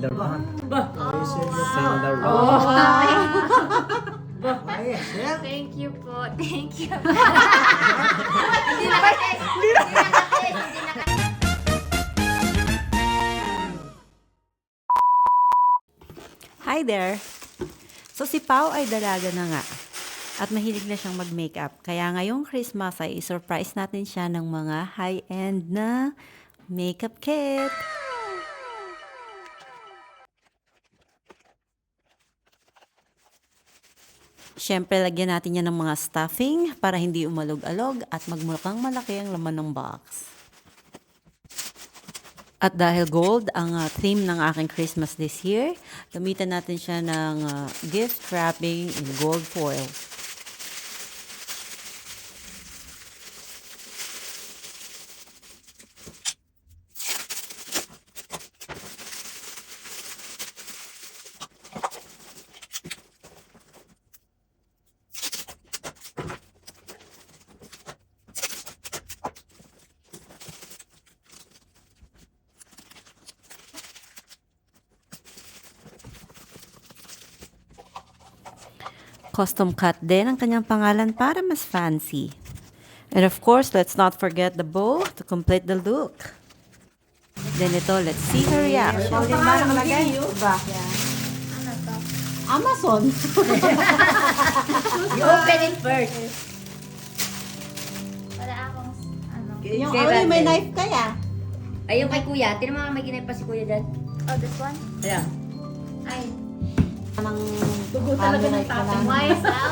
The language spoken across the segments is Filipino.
Sender man. Bah! Sender man. Thank you po. Thank you. Hindi na kasi. Hindi na kasi. Hi there! So si Pau ay dalaga na nga at mahilig na siyang mag-makeup. Kaya ngayong Christmas ay surprise natin siya ng mga high-end na makeup kit. Siyempre, lagyan natin yan ng mga stuffing para hindi umalog-alog at magmukhang malaki ang laman ng box. At dahil gold ang theme ng aking Christmas this year, gamitan natin siya ng gift wrapping in gold foil. Custom cut din ang kanyang pangalan para mas fancy. And of course, let's not forget the bow to complete the look. Then ito, let's see her reaction. Ano to? Amazon! You open it first. Wala akong ano. Yung Kay may Randall. knife kaya? Ay, yung kay kuya. Tinan mo may ginay pa si kuya dyan. Oh, this one? Ayan. Ay. Anong Dugo talaga ng tatang. YSL?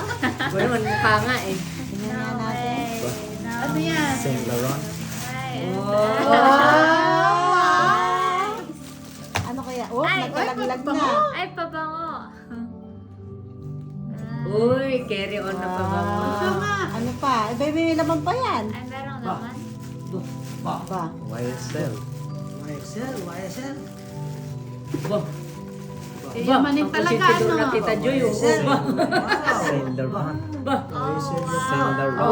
Kuya naman mukha nga eh. Tingnan No nga natin. way. Ano yan? Saint Laurent. Ano kaya? Oh, Ay, nagkalaglag na. Ay, pabango. Uy, carry on na pa ba mo? Ano pa? May laman pa yan. Ay, merong laman. Ba? YSL. Bah! Yamanin talaga, Doon na ano? Tita Joy. Oh. Bah! Sender man. Bah! Sender man.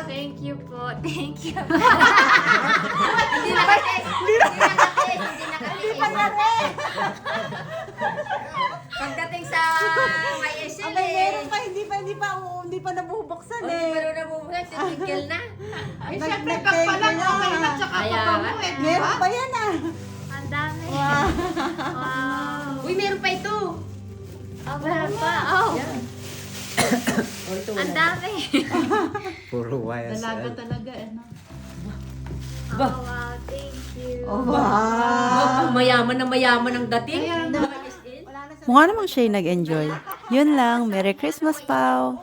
Thank you po. Thank you. Hindi na kasi. Hindi na kasi. Hindi na kasi. Pagdating sa YSL Abay, eh. meron pa, hindi pa nabubuksan Hindi eh. pa rin nabubuhay. Tigil na. Ay, syempre, kag pala okay na tsaka Kaya pa nga. mo eh, di Meron ba? pa yan ah. Ang dami. Wow. Uy, meron pa ito. Oh, meron pa. Oh. Oh, ito Ang wala. dami. Puro Dalaga YSL. talaga eh. No? Bah. Oh, wow. Thank you. Oh, wow. Mayaman na mayaman ang dating. Ayan. Mukha namang siya nag-enjoy. Yun lang. Merry Christmas, Pao!